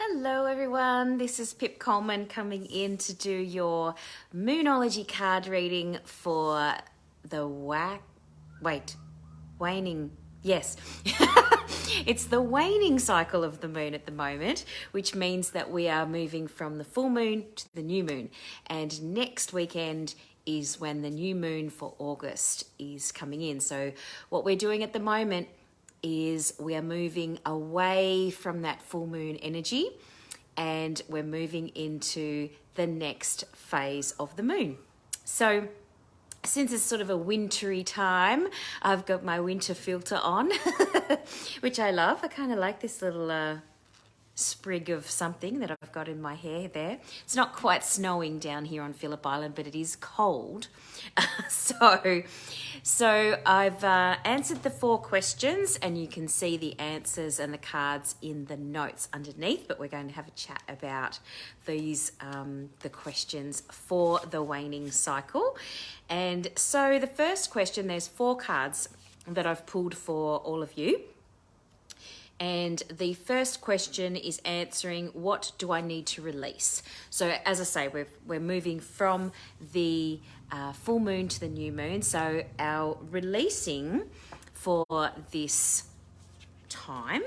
Hello everyone, this is Pip Coleman coming in to do your Moonology card reading for the waning, yes. It's the waning cycle of the moon at the moment, which means that we are moving from the full moon to the new moon. And next weekend is when the new moon for August is coming in. So what we're doing at the moment is we are moving away from that full moon energy and we're moving into the next phase of the moon. So since it's sort of a wintry time, I've got my winter filter on, which I love. I kind of like this little sprig of something that I've got in my hair there. It's not quite snowing down here on Phillip Island, but it is cold. So I've answered the 4 questions, and you can see the answers and the cards in the notes underneath, but we're going to have a chat about these, the questions for the waning cycle. And so the first question, there's 4 cards that I've pulled for all of you. And the first question is answering, what do I need to release? So as I say, we're moving from the full moon to the new moon. So our releasing for this time,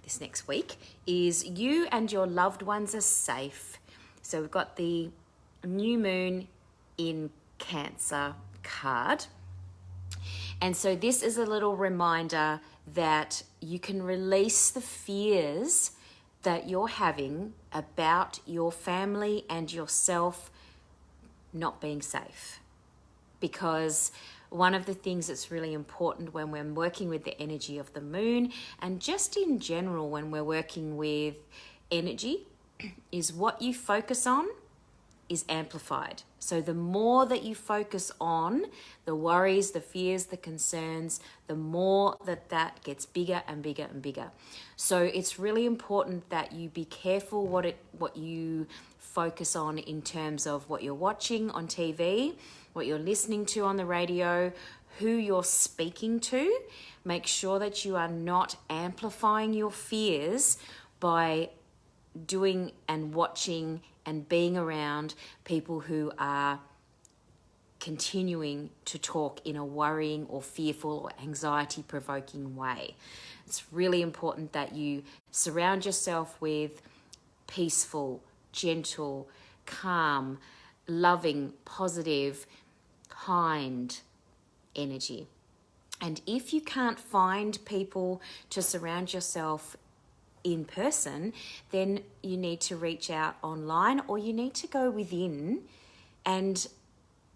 this next week, is you and your loved ones are safe. So we've got the new moon in Cancer card. And so this is a little reminder that you can release the fears that you're having about your family and yourself not being safe. Because one of the things that's really important when we're working with the energy of the moon, and just in general when we're working with energy, is what you focus on is amplified. So the more that you focus on the worries, the fears, the concerns, the more that gets bigger and bigger and bigger. So it's really important that you be careful what you focus on in terms of what you're watching on TV, what you're listening to on the radio, who you're speaking to. Make sure that you are not amplifying your fears by doing and watching and being around people who are continuing to talk in a worrying or fearful or anxiety-provoking way. It's really important that you surround yourself with peaceful, gentle, calm, loving, positive, kind energy. And if you can't find people to surround yourself in person, then you need to reach out online, or you need to go within and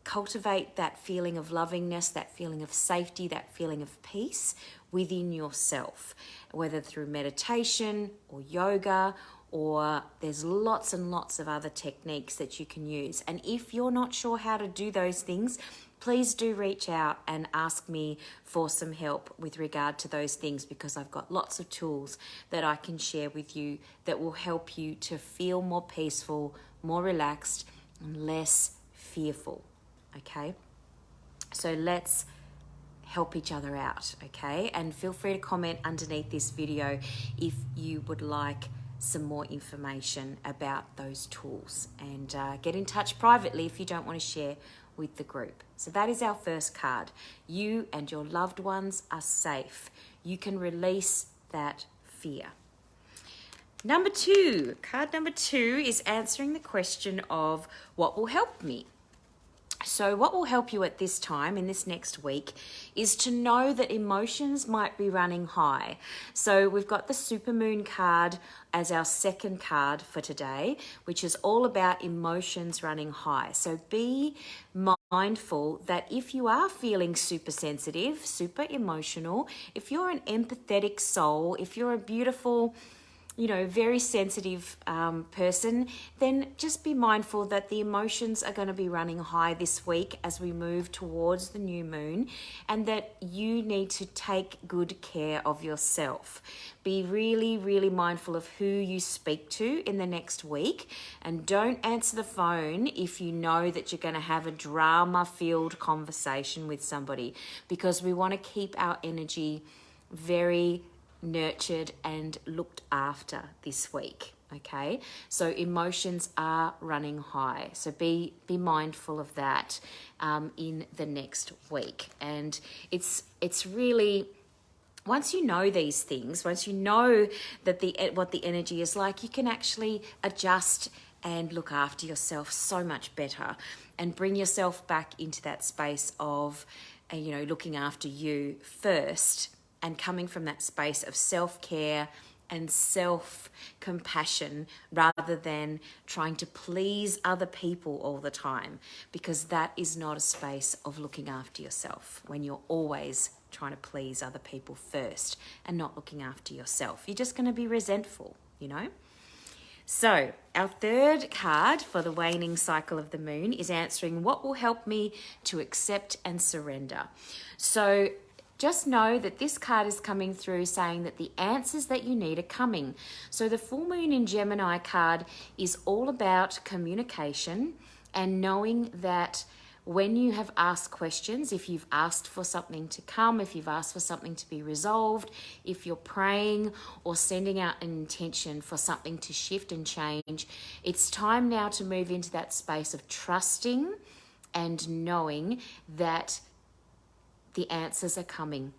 cultivate that feeling of lovingness, that feeling of safety, that feeling of peace within yourself, whether through meditation or yoga, or there's lots and lots of other techniques that you can use. And if you're not sure how to do those things, please do reach out and ask me for some help with regard to those things, because I've got lots of tools that I can share with you that will help you to feel more peaceful, more relaxed, and less fearful, okay? So let's help each other out, okay? And feel free to comment underneath this video if you would like some more information about those tools, and get in touch privately if you don't want to share with the group. So that is our first card. You and your loved ones are safe. You can release that fear. Number 2, card number 2 is answering the question of what will help me. So what will help you at this time in this next week is to know that emotions might be running high. So we've got the supermoon card as our second card for today, which is all about emotions running high. So be mindful that if you are feeling super sensitive, super emotional, if you're an empathetic soul, if you're a beautiful, very sensitive person, then just be mindful that the emotions are going to be running high this week as we move towards the new moon, and that you need to take good care of yourself. Be really, really mindful of who you speak to in the next week, and don't answer the phone if you know that you're going to have a drama-filled conversation with somebody, because we want to keep our energy very nurtured and looked after this week. Okay, so emotions are running high, so be mindful of that in the next week. And it's really, once you know these things, once you know that what the energy is like, you can actually adjust and look after yourself so much better and bring yourself back into that space of looking after you first, and coming from that space of self-care and self-compassion rather than trying to please other people all the time, because that is not a space of looking after yourself when you're always trying to please other people first and not looking after yourself. You're just going to be resentful, So our third card for the waning cycle of the moon is answering what will help me to accept and surrender. So just know that this card is coming through saying that the answers that you need are coming. So the full moon in Gemini card is all about communication and knowing that when you have asked questions, if you've asked for something to come, if you've asked for something to be resolved, if you're praying or sending out an intention for something to shift and change, it's time now to move into that space of trusting and knowing that the answers are coming.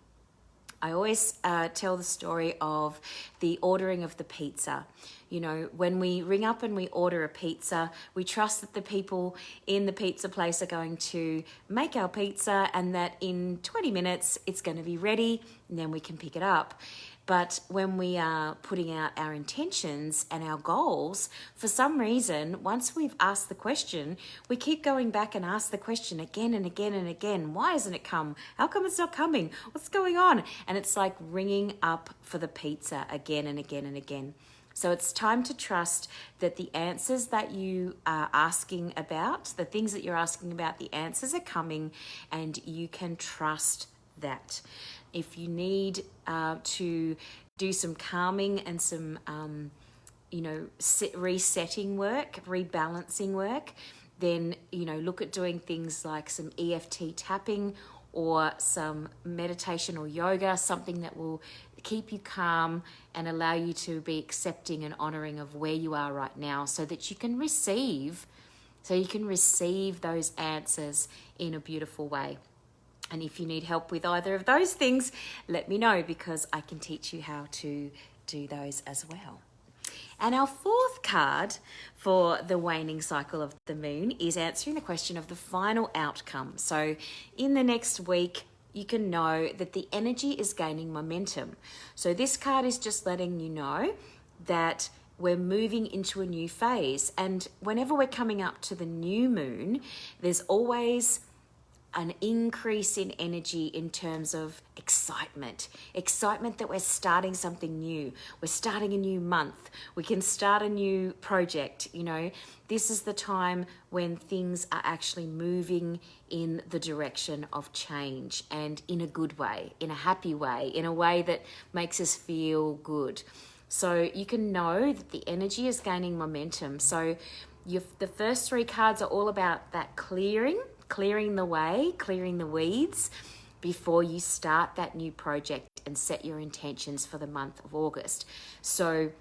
I always tell the story of the ordering of the pizza. When we ring up and we order a pizza, we trust that the people in the pizza place are going to make our pizza and that in 20 minutes it's going to be ready and then we can pick it up. But when we are putting out our intentions and our goals, for some reason, once we've asked the question, we keep going back and ask the question again and again and again. Why hasn't it come? How come it's not coming? What's going on? And it's like ringing up for the pizza again and again and again. So it's time to trust that the answers that you are asking about, the things that you're asking about, the answers are coming, and you can trust that. If you need to do some calming and some, resetting work, rebalancing work, then, look at doing things like some EFT tapping or some meditation or yoga, something that will keep you calm and allow you to be accepting and honoring of where you are right now, so that you can receive those answers in a beautiful way. And if you need help with either of those things, let me know, because I can teach you how to do those as well. And our fourth card for the waning cycle of the moon is answering the question of the final outcome. So in the next week, you can know that the energy is gaining momentum. So this card is just letting you know that we're moving into a new phase. And whenever we're coming up to the new moon, there's always an increase in energy in terms of excitement that we're starting something new. We're starting a new month. We can start a new project. This is the time when things are actually moving in the direction of change, and in a good way, in a happy way, in a way that makes us feel good. So you can know that the energy is gaining momentum. So the first three cards are all about that clearing the way, clearing the weeds before you start that new project and set your intentions for the month of August. So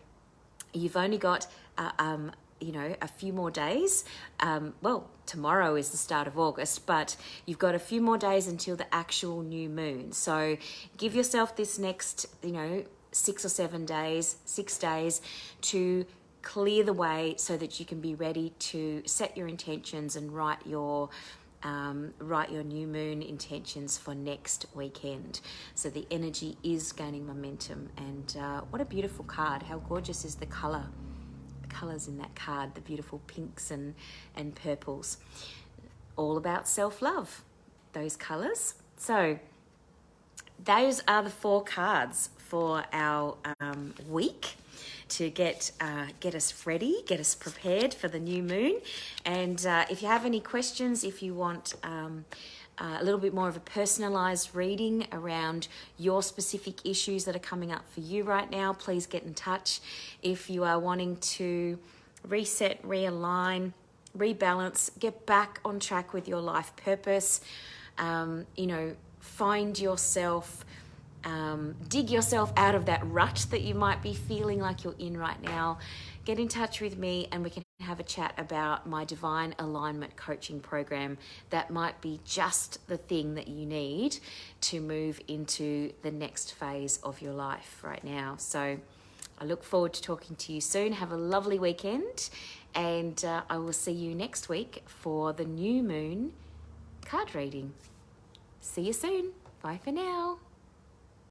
you've only got, a few more days. Tomorrow is the start of August, but you've got a few more days until the actual new moon. So give yourself this next, 6 days to clear the way so that you can be ready to set your intentions and write your new moon intentions for next weekend. So the energy is gaining momentum, and what a beautiful card. How gorgeous is the colours in that card, the beautiful pinks and purples. All about self-love, those colours. So those are the 4 cards for our week to get us ready, get us prepared for the new moon. And if you have any questions, if you want a little bit more of a personalised reading around your specific issues that are coming up for you right now, please get in touch. If you are wanting to reset, realign, rebalance, get back on track with your life purpose, find yourself dig yourself out of that rut that you might be feeling like you're in right now, get in touch with me and we can have a chat about my Divine Alignment Coaching Program that might be just the thing that you need to move into the next phase of your life right now. So I look forward to talking to you soon. Have a lovely weekend, and I will see you next week for the new moon card reading. See you soon. Bye for now.